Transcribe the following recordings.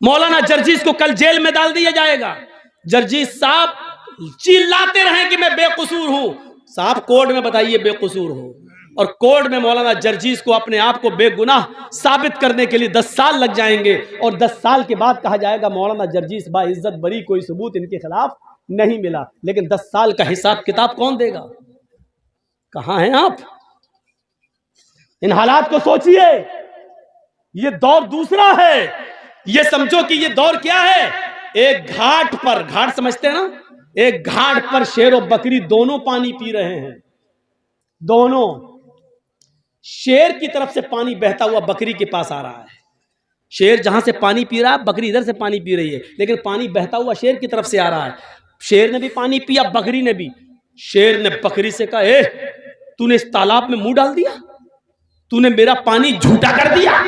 मौलाना जर्जीस को कल जेल में डाल दिया जाएगा। जर्जीस साहब चिल्लाते रहे कि मैं बेकसूर हूं। साहब कोर्ट में बताइए बेकसूर हो, और कोर्ट में मौलाना जर्जीस को अपने आप को बेगुनाह साबित करने के लिए 10 साल लग जाएंगे, और 10 साल के बाद कहा जाएगा मौलाना जर्जीस बाइज्जत बरी, कोई सबूत इनके खिलाफ नहीं मिला। लेकिन 10 साल का हिसाब किताब कौन देगा? कहां हैं आप? इन हालात को सोचिए। ये दौर दूसरा है। ये समझो कि ये दौर क्या है, एक घाट पर, घाट समझते हैं ना, एक घाट पर शेर और बकरी दोनों पानी पी रहे हैं। दोनों, शेर की तरफ से पानी बहता हुआ बकरी के पास आ रहा है। शेर जहां से पानी पी रहा है, बकरी इधर से पानी पी रही है, लेकिन पानी बहता हुआ शेर की तरफ से आ रहा है। शेर ने भी पानी पिया, बकरी ने भी। शेर ने बकरी से कहा, ए तूने इस तालाब में मुंह डाल दिया, तूने मेरा पानी झूठा कर दिया।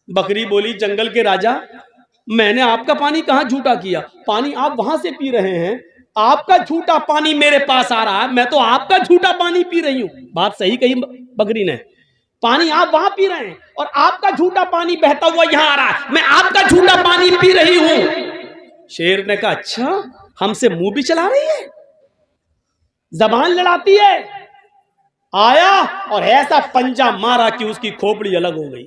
बकरी बोली, जंगल के राजा, मैंने आपका पानी कहां झूठा किया? पानी आप वहां से पी रहे हैं, आपका झूठा पानी मेरे पास आ रहा है, मैं तो आपका झूठा पानी पी रही हूं। बात सही कही बकरी ने। पानी आप वहां पी रहे हैं और आपका झूठा पानी बहता हुआ यहां आ रहा है, मैं आपका झूठा पानी पी रही हूं। शेर ने कहा, अच्छा हमसे मुंह भी चला रही है, जबान लड़ाती है। आया और ऐसा पंजा मारा कि उसकी खोपड़ी अलग हो गई,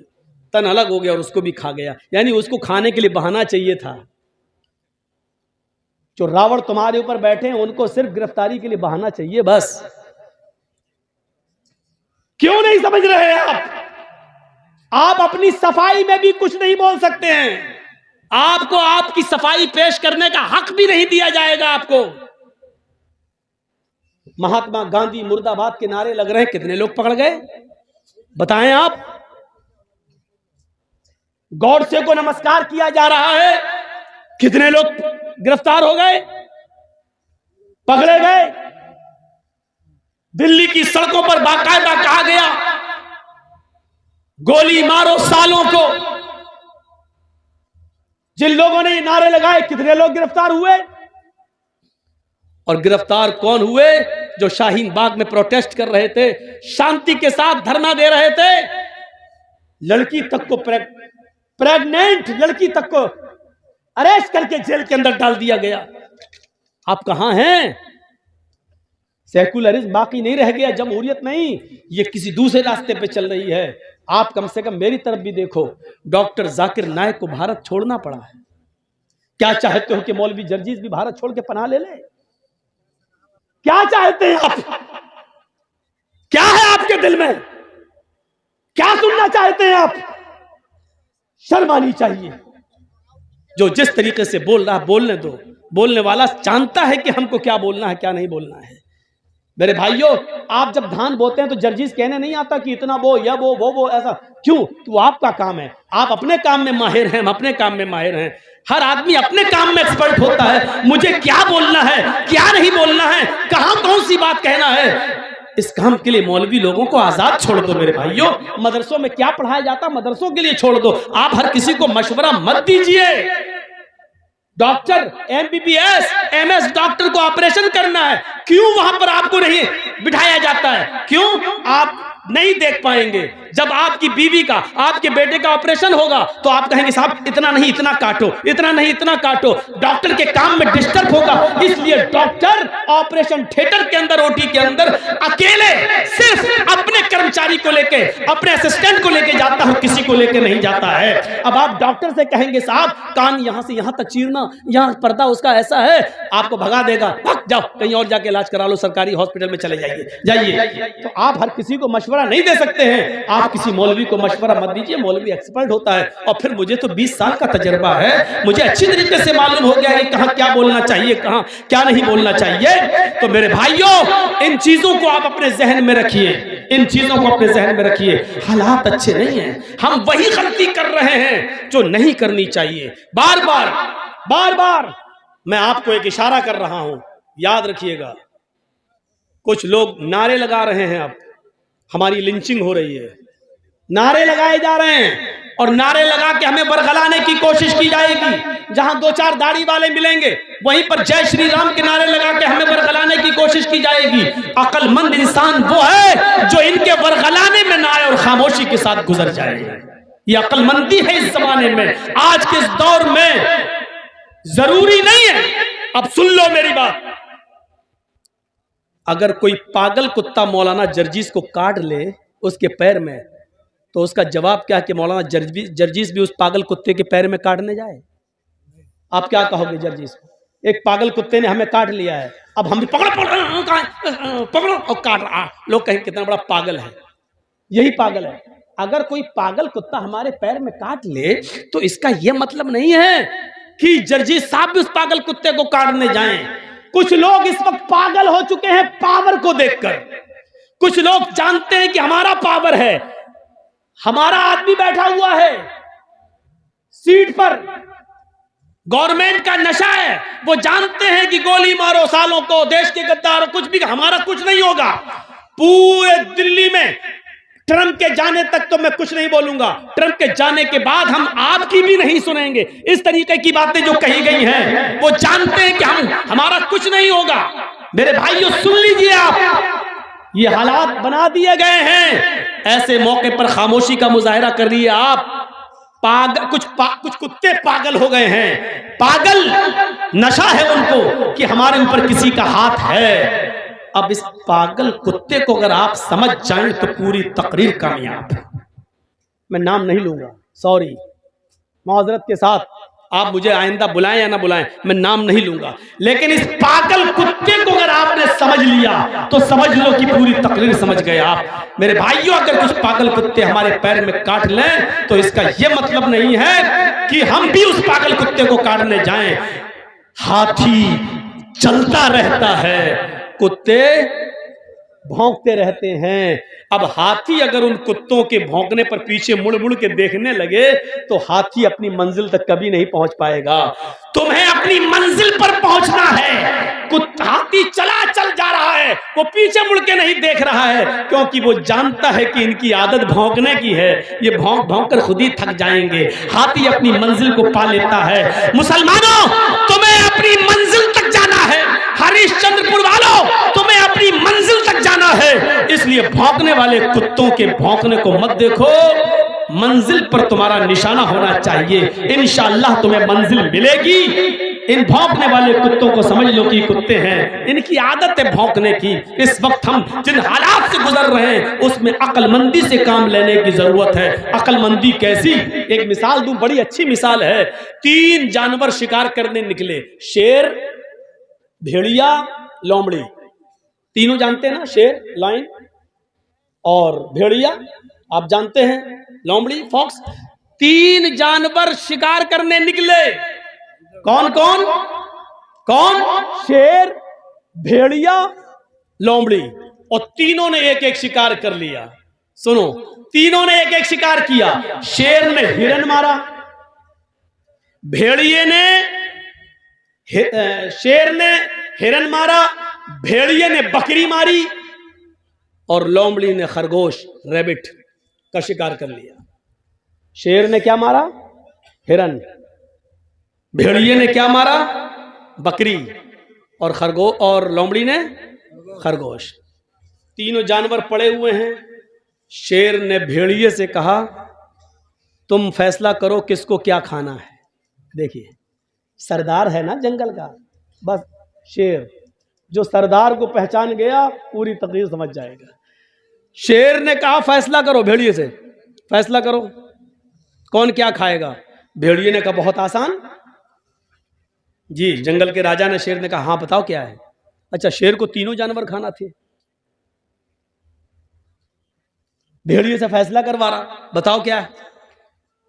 तन अलग हो गया और उसको भी खा गया। यानी उसको खाने के लिए बहाना चाहिए था। जो रावण तुम्हारे ऊपर बैठे हैं उनको सिर्फ गिरफ्तारी के लिए बहाना चाहिए बस। क्यों नहीं समझ रहे आप अपनी सफाई में भी कुछ नहीं बोल सकते हैं। आपको आपकी सफाई पेश करने का हक भी नहीं दिया जाएगा आपको। महात्मा गांधी मुर्दाबाद के नारे लग रहे हैं, कितने लोग पकड़ गए बताएं आप? गॉडसे को नमस्कार किया जा रहा है, कितने लोग गिरफ्तार हो गए, पकड़े गए? दिल्ली की सड़कों पर बाकायदा कहा गया, गोली मारो सालों को। जिन लोगों ने ये नारे लगाए, कितने लोग गिरफ्तार हुए? और गिरफ्तार कौन हुए? जो शाहीन बाग में प्रोटेस्ट कर रहे थे, शांति के साथ धरना दे रहे थे। लड़की तक को, प्रेग्नेंट लड़की तक को अरेस्ट करके जेल के अंदर डाल दिया गया। आप कहां हैं? सेकुलरिज्म बाकी नहीं रह गया, जमहूरियत नहीं, ये किसी दूसरे रास्ते पे चल रही है। आप कम से कम मेरी तरफ भी देखो। डॉक्टर जाकिर नाइक को भारत छोड़ना पड़ा है। क्या चाहते हो कि मौलवी जर्जीस भी भारत छोड़ के पनाह ले ले? क्या चाहते हैं आप? क्या है आपके दिल में? क्या सुनना चाहते हैं आप? शर्म आनी चाहिए। जो जिस तरीके से बोल रहा है बोलने दो। बोलने वाला जानता है कि हमको क्या बोलना है क्या नहीं बोलना है। मेरे भाइयों, आप जब धान बोते हैं तो जर्जीस कहने नहीं आता कि इतना बो या वो ऐसा। क्यों? तो आपका काम है, आप अपने काम में माहिर हैं, हम अपने काम में माहिर हैं। हर आदमी अपने काम में एक्सपर्ट होता है। मुझे क्या बोलना है, क्या नहीं बोलना है, कहां कौन सी बात कहना है, इस काम के लिए मौलवी लोगों को आजाद छोड़ दो। मेरे भाइयों, मदरसों में क्या पढ़ाया जाता, मदरसों के लिए छोड़ दो। आप हर किसी को मशवरा मत दीजिए। डॉक्टर, एमबीबीएस, एमएस डॉक्टर को ऑपरेशन करना है, क्यों वहां पर आपको नहीं बिठाया जाता है? क्यों? आप नहीं देख पाएंगे। जब आपकी बीवी का, आपके बेटे का ऑपरेशन होगा तो आप कहेंगे साहब इतना नहीं इतना काटो, इतना नहीं इतना काटो। डॉक्टर के काम में डिस्टर्ब होगा, इसलिए डॉक्टर ऑपरेशन थिएटर के अंदर, ओटी के अंदर अकेले सिर्फ अपने कर्मचारी को लेके, अपने असिस्टेंट को लेके जाता है, किसी को लेके नहीं जाता है। अब आप डॉक्टर से कहेंगे साहब कान यहां से यहां तक चीरना, यहां पर्दा उसका ऐसा है, आपको भगा देगा, भाग जाओ कहीं और जाके इलाज करा लो, सरकारी हॉस्पिटल में चले जाइए। तो आप हर किसी को मशवरा नहीं दे सकते हैं। आप किसी मौलवी को मशवरा मत दीजिए, मौलवी एक्सपर्ट होता है। और फिर मुझे तो 20 साल का तजर्बा है, मुझे अच्छी तरीके से मालूम हो गया है कहां क्या बोलना चाहिए, कहां क्या नहीं बोलना चाहिए। तो मेरे भाइयों, इन चीजों को आप अपने जहन में रखिए, इन चीजों को अपने जहन में रखिए। हालात अच्छे नहीं हैं, हम वही गलती कर रहे हैं जो नहीं करनी चाहिए। बार बार मैं आपको एक इशारा कर रहा हूं, याद रखिएगा। कुछ लोग नारे लगा रहे हैं, अब हमारी लिंचिंग हो रही है, नारे लगाए जा रहे हैं और नारे लगा के हमें बरगलाने की कोशिश की जाएगी। जहां 2-4 दाढ़ी वाले मिलेंगे वहीं पर जय श्री राम के नारे लगा के हमें बरगलाने की कोशिश की जाएगी। अक्लमंद इंसान वो है जो इनके बरगलाने में ना आए और खामोशी के साथ गुजर जाए। ये अक्लमंदी है इस जमाने में, आज के इस दौर में। जरूरी नहीं है, अब सुन लो मेरी बात, अगर कोई पागल कुत्ता मौलाना जर्जीस को काट ले उसके पैर में, तो उसका जवाब क्या कि मौलाना जर्जीस भी उस पागल कुत्ते के पैर में काटने जाए? आप क्या कहोगे जर्जीस को? एक पागल कुत्ते ने हमें काट लिया है, अब हम भी पकड़ो पकड़ो और काट रहा, लोग कहेंगे कितना बड़ा पागल है। यही पागल है। अगर कोई पागल कुत्ता हमारे पैर में काट ले तो इसका यह मतलब नहीं है कि जर्जीस साहब भी उस पागल कुत्ते को काटने जाएं। कुछ लोग इस वक्त पागल हो चुके हैं पावर को देखकर। कुछ लोग जानते हैं कि हमारा पावर है, हमारा आदमी बैठा हुआ है सीट पर, गवर्नमेंट का नशा है, वो जानते हैं कि गोली मारो सालों को, देश के गद्दार, कुछ भी, हमारा कुछ नहीं होगा। पूरे दिल्ली में ट्रंप के जाने तक तो मैं कुछ नहीं बोलूंगा, ट्रंप के जाने के बाद हम आपकी भी नहीं सुनेंगे। इस तरीके की बातें जो कही गई हैं, वो जानते हैं कि हमारा कुछ नहीं होगा। मेरे भाइयों सुन लीजिए, आप ये हालात बना दिए गए हैं, ऐसे मौके पर खामोशी का मुजाहिरा कर रही है आप। कुछ कुत्ते पागल हो गए हैं, पागल नशा है उनको कि हमारे ऊपर किसी का हाथ है। अब इस पागल कुत्ते को अगर आप समझ जाएं तो पूरी तकरीर कामयाब है। मैं नाम नहीं लूंगा, सॉरी, माजरत के साथ, आप मुझे आइंदा बुलाएं या ना बुलाएं, मैं नाम नहीं लूंगा। लेकिन इस पागल कुत्ते को अगर आपने समझ लिया तो समझ लो कि पूरी तकरीर समझ गए आप। मेरे भाइयों, अगर कुछ पागल कुत्ते हमारे पैर में काट लें तो इसका यह मतलब नहीं है कि हम भी उस पागल कुत्ते को काटने जाएं। हाथी चलता रहता है, कुत्ते भौंकते रहते हैं। अब हाथी अगर उन कुत्तों के भौंकने पर पीछे मुड़ मुड़ के देखने लगे तो हाथी अपनी मंजिल तक कभी नहीं पहुंच पाएगा। तुम्हें अपनी मंजिल पर पहुंचना है। हाथी चला चल जा रहा है, वो पीछे मुड़ के नहीं देख रहा है, क्योंकि वो जानता है कि इनकी आदत भौंकने की है, ये भौंक भौंक कर खुद ही थक जाएंगे। हाथी अपनी मंजिल को पा लेता है। मुसलमानों, तुम्हें अपनी मंजिल तक जाना है। हरिश्चंद्रपुर वालों, तुम्हें अपनी मंजिल तक जाना है, इसलिए भौंकने वाले कुत्तों के भौंकने को मत देखो। मंजिल पर तुम्हारा निशाना होना चाहिए, इंशाअल्लाह तुम्हें मंजिल मिलेगी। इन भौंकने वाले कुत्तों को समझ लो कि कुत्ते हैं, इनकी आदत है भौंकने की। इस वक्त हम जिन हालात से गुजर रहे हैं उसमें अक्लमंदी से काम लेने की जरूरत है। अक्लमंदी कैसी? एक मिसाल दूं, बड़ी अच्छी मिसाल है। 3 जानवर शिकार करने निकले, शेर, भेड़िया, लोमड़ी। तीनों जानते हैं ना, शेर, लायन और भेड़िया, आप जानते हैं, लोमड़ी, फॉक्स। 3 जानवर शिकार करने निकले। कौन कौन? कौन? शेर, भेड़िया, लोमड़ी। और तीनों ने एक एक शिकार कर लिया। सुनो, तीनों ने एक एक शिकार किया। शेर ने हिरन मारा, भेड़िए ने शेर ने हिरन मारा, भेड़िए ने बकरी मारी और लोमड़ी ने खरगोश, रैबिट का शिकार कर लिया। शेर ने क्या मारा? हिरन। भेड़िए ने क्या मारा? बकरी। और लोमड़ी ने खरगोश। तीनों जानवर पड़े हुए हैं। शेर ने भेड़िए से कहा, तुम फैसला करो किसको क्या खाना है। देखिए, सरदार है ना जंगल का, बस शेर जो सरदार को पहचान गया पूरी तकरीर समझ जाएगा। शेर ने कहा फैसला करो, भेड़िए से फैसला करो कौन क्या खाएगा। भेड़िए ने कहा बहुत आसान जी। जंगल के राजा ने शेर ने कहा हाँ बताओ क्या है। अच्छा, शेर को तीनों जानवर खाना थे। भेड़िए से फैसला करवा रहा, बताओ क्या है।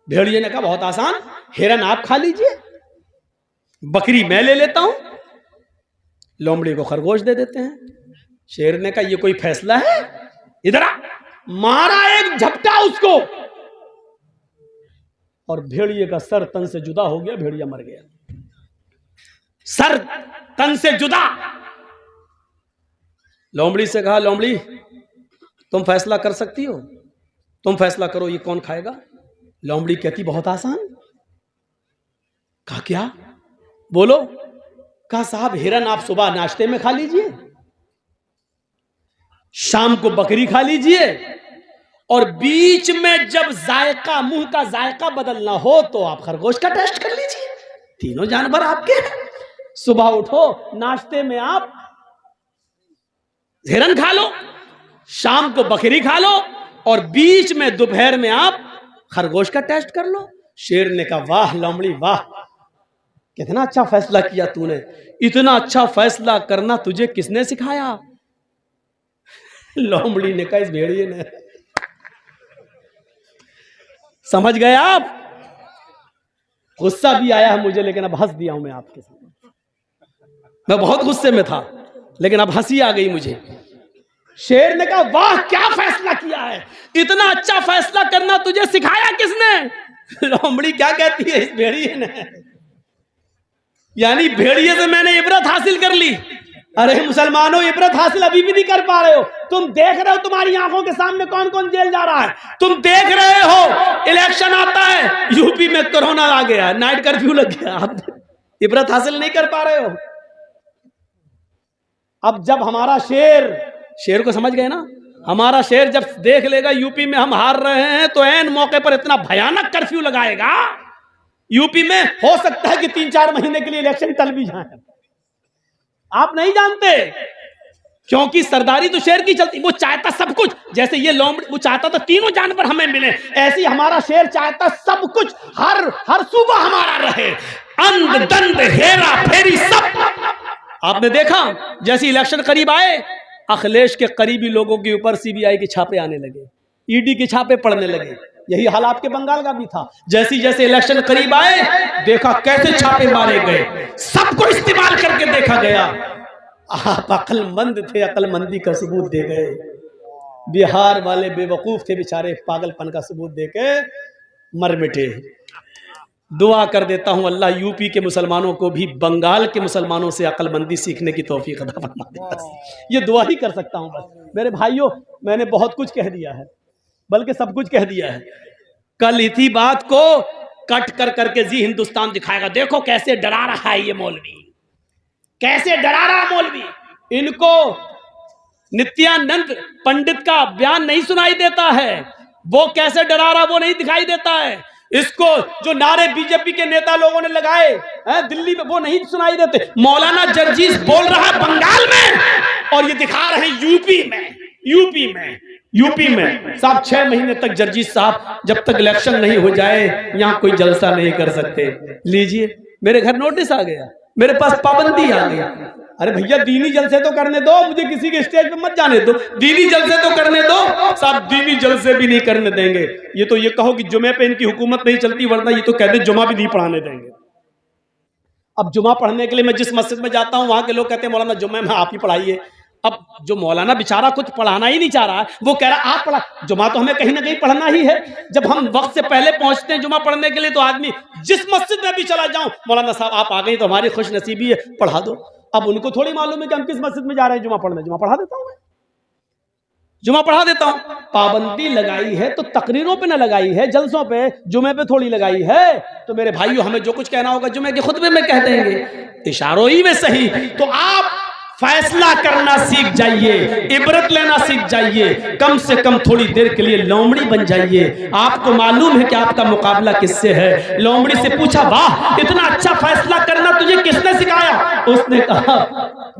भेड़िए ने कहा बहुत आसान, हिरन आप खा लीजिए, बकरी मैं ले लेता हूं, लोमड़ी को खरगोश दे देते हैं। शेर ने कहा ये कोई फैसला है? इधर आ। मारा एक झपटा उसको और भेड़िए का सर तन से जुदा हो गया, भेड़िया मर गया। सर तन से जुदा। लोमड़ी से कहा लोमड़ी तुम फैसला कर सकती हो, तुम फैसला करो ये कौन खाएगा। लोमड़ी कहती बहुत आसान। कहा क्या? बोलो। कहा साहब हिरन आप सुबह नाश्ते में खा लीजिए, शाम को बकरी खा लीजिए और बीच में जब जायका, मुंह का जायका बदलना हो तो आप खरगोश का टेस्ट कर लीजिए। तीनों जानवर आपके हैं। सुबह उठो, नाश्ते में आप हिरन खा लो, शाम को बकरी खा लो, और बीच में दोपहर में आप खरगोश का टेस्ट कर लो। शेर ने कहा वाह लोमड़ी वाह, कितना अच्छा फैसला किया तूने। इतना अच्छा फैसला करना तुझे किसने सिखाया? लोमड़ी ने कहा इस भेड़िए ने। समझ गए आप? गुस्सा भी आया है मुझे, लेकिन अब हंस दिया हूं मैं आपके सामने। मैं बहुत गुस्से में था, लेकिन अब हंसी आ गई मुझे। शेर ने कहा वाह क्या फैसला किया है, इतना अच्छा फैसला करना तुझे सिखाया किसने? लोमड़ी क्या कहती है इस भेड़िए ने, यानी भेड़िए से मैंने इबरत हासिल कर ली। अरे मुसलमानों, इबरत हासिल अभी भी नहीं कर पा रहे हो। तुम देख रहे हो तुम्हारी आंखों के सामने कौन कौन जेल जा रहा है, तुम देख रहे हो इलेक्शन आता है, यूपी में कोरोना आ गया, नाइट कर्फ्यू लग गया, आप इबरत हासिल नहीं कर पा रहे हो। अब जब हमारा शेर को समझ गए ना, हमारा शेर जब देख लेगा यूपी में हम हार रहे हैं तो ऐन मौके पर इतना भयानक कर्फ्यू लगाएगा, यूपी में हो सकता है कि 3-4 महीने के लिए इलेक्शन टल भी जाए। आप नहीं जानते, क्योंकि सरदारी तो शेर की चलती। वो चाहता सब कुछ, जैसे ये लोमड़ी वो चाहता था तीनों जानवर हमें मिले, ऐसे ही हमारा शेर चाहता सब कुछ हर सूबा हमारा रहे, अंध दंड हेरा फेरी सब। आपने देखा जैसे इलेक्शन करीब आए, अखिलेश के करीबी लोगों के ऊपर सीबीआई के छापे आने लगे, ईडी के छापे पड़ने लगे। यही हाल आपके बंगाल का भी था। जैसे जैसे इलेक्शन करीब आए, देखा कैसे छापे मारे गए, सबको इस्तेमाल करके देखा गया। आप अक्लमंद थे, अक्लमंदी का सबूत दे गए। बिहार वाले बेवकूफ थे बेचारे, पागलपन का सबूत दे के मर मिटे। दुआ कर देता हूं अल्लाह यूपी के मुसलमानों को भी बंगाल के मुसलमानों से अक्लमंदी सीखने की तौफीक अता फरमा दे। बस ये दुआ ही कर सकता हूं। बस मेरे भाइयों, मैंने बहुत कुछ कह दिया है, बल्कि सब कुछ कह दिया है। कल इसी बात को कट कर करके जी हिंदुस्तान दिखाएगा, देखो कैसे डरा रहा है ये मौलवी, कैसे डरा रहा है मौलवी। इनको नित्यानंद पंडित का बयान नहीं सुनाई देता है, वो कैसे डरा रहा वो नहीं दिखाई देता है। इसको जो नारे बीजेपी के नेता लोगों ने लगाए हैं दिल्ली में, वो नहीं सुनाई देते। मौलाना जर्जीस बोल रहा है बंगाल में, और ये दिखा रहे हैं यूपी में। साहब 6 महीने तक जर्जीस साहब जब तक इलेक्शन नहीं हो जाए यहाँ कोई जलसा नहीं कर सकते। लीजिए, मेरे घर नोटिस आ गया, मेरे पास पाबंदी आ गई। अरे भैया दीनी जलसे तो करने दो, मुझे किसी के स्टेज पे मत जाने दो। दीनी जलसे तो करने दो। साहब दीनी जलसे भी नहीं करने देंगे। ये तो ये कहो कि जुमे पे इनकी हुकूमत नहीं चलती, वरना ये तो कहते जुमा भी नहीं पढ़ाने देंगे। अब जुमा पढ़ने के लिए मैं जिस मस्जिद में जाता हूँ, वहां के लोग कहते हैं मौलाना जुम्मे में आप ही पढ़ाइए। अब जो मौलाना बेचारा कुछ पढ़ाना ही नहीं चाह रहा है, वो कह रहा आप पढ़ा। जुमा तो हमें कहीं ना कहीं पढ़ना ही है। जब हम वक्त से पहले पहुंचते हैं जुमा पढ़ने के लिए, तो आदमी जिस मस्जिद में भी चला जाऊं, मौलाना साहब आप आ गए तो हमारी खुश नसीबी है, पढ़ा दो। अब उनको थोड़ी मालूम है कि हम किस मस्जिद में जा रहे हैं जुमा पढ़ने। जुमा पढ़ा देता हूं मैं, जुमा पढ़ा देता हूं। पाबंदी लगाई है तो तकरीरों पे ना लगाई है, जलसों पे, जुमे पे थोड़ी लगाई है। तो मेरे भाइयों, हमें जो कुछ कहना होगा जुमे के खुतबे में कह देंगे, इशारों ही में सही। तो आप फैसला करना सीख जाइए, इबरत लेना सीख जाइए, कम से कम थोड़ी देर के लिए लोमड़ी बन जाइए। आपको मालूम है कि आपका मुकाबला किससे है। लोमड़ी से पूछा वाह इतना अच्छा फैसला करना तुझे किसने सिखाया? उसने कहा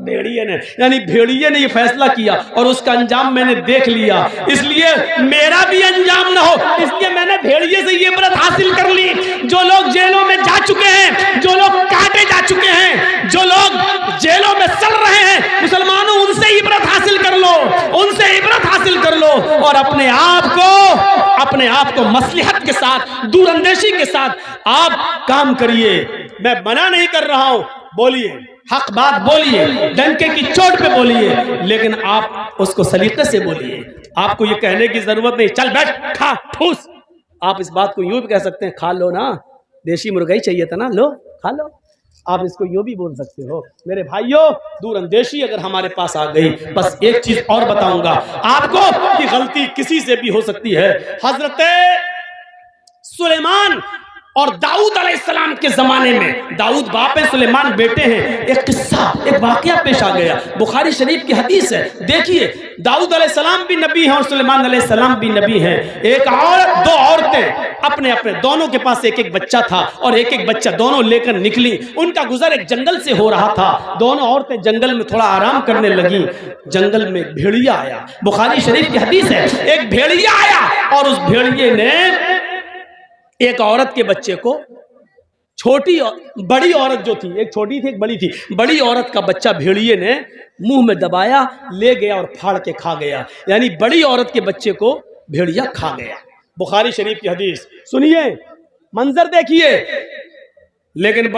भेड़िए ने, यानी भेड़िए ने ये फैसला किया और उसका अंजाम मैंने देख लिया, इसलिए मेरा भी अंजाम ना हो, इसलिए मैंने भेड़िए से ये इबरत हासिल कर ली। जो लोग जेलों में जा चुके हैं, जो लोग काटे जा चुके हैं, जो लोग जेलों में चल रहे हैं, मुसलमानों उनसे इबरत हासिल कर लो, उनसे इबरत हासिल कर लो और अपने आप को मसलहत के साथ, दूरअंदेशी के साथ आप काम करिए। मैं मना नहीं कर रहा हूं, बोलिए, हक बात बोलिए, डंके की चोट पे बोलिए, लेकिन आप उसको सलीके से बोलिए। आपको ये कहने की जरूरत नहीं चल बैठ खा ठूस। आप इस बात को यूं भी कह सकते हैं, खा लो ना, देशी मुर्गा ही चाहिए था ना, लो खा लो। आप इसको यूं भी बोल सकते हो। मेरे भाइयों, दूरअंदेशी अगर हमारे पास आ गई, बस एक चीज और बताऊंगा आपको कि गलती किसी से भी हो सकती है। हजरत सुलेमान और दाऊद अलैहिस्सलाम के जमाने में, दाऊद बाप है, सुलेमान बेटे हैं, एक किस्सा, एक वाकया पेश आ गया, बुखारी शरीफ की हदीस है। देखिए, दाऊद अलैहिस्सलाम भी नबी हैं और सुलेमान अलैहिस्सलाम भी नबी हैं। एक औरत, दो औरतें अपने अपने, दोनों के पास एक एक बच्चा था और एक एक बच्चा दोनों लेकर निकली। उनका गुजर एक जंगल से हो रहा था। दोनों औरतें जंगल में थोड़ा आराम करने लगी। जंगल में भेड़िया आया, बुखारी शरीफ की हदीस है। एक भेड़िया आया और उस भेड़िए ने एक औरत के बच्चे को, छोटी बड़ी औरत जो थी, एक छोटी थी एक बड़ी थी, बड़ी औरत का बच्चा भेड़िए ने मुंह में दबाया, ले गया और फाड़ के खा गया। यानी बड़ी औरत के बच्चे को भेड़िया खा गया। बुखारी शरीफ की हदीस सुनिए, मंजर देखिए। लेकिन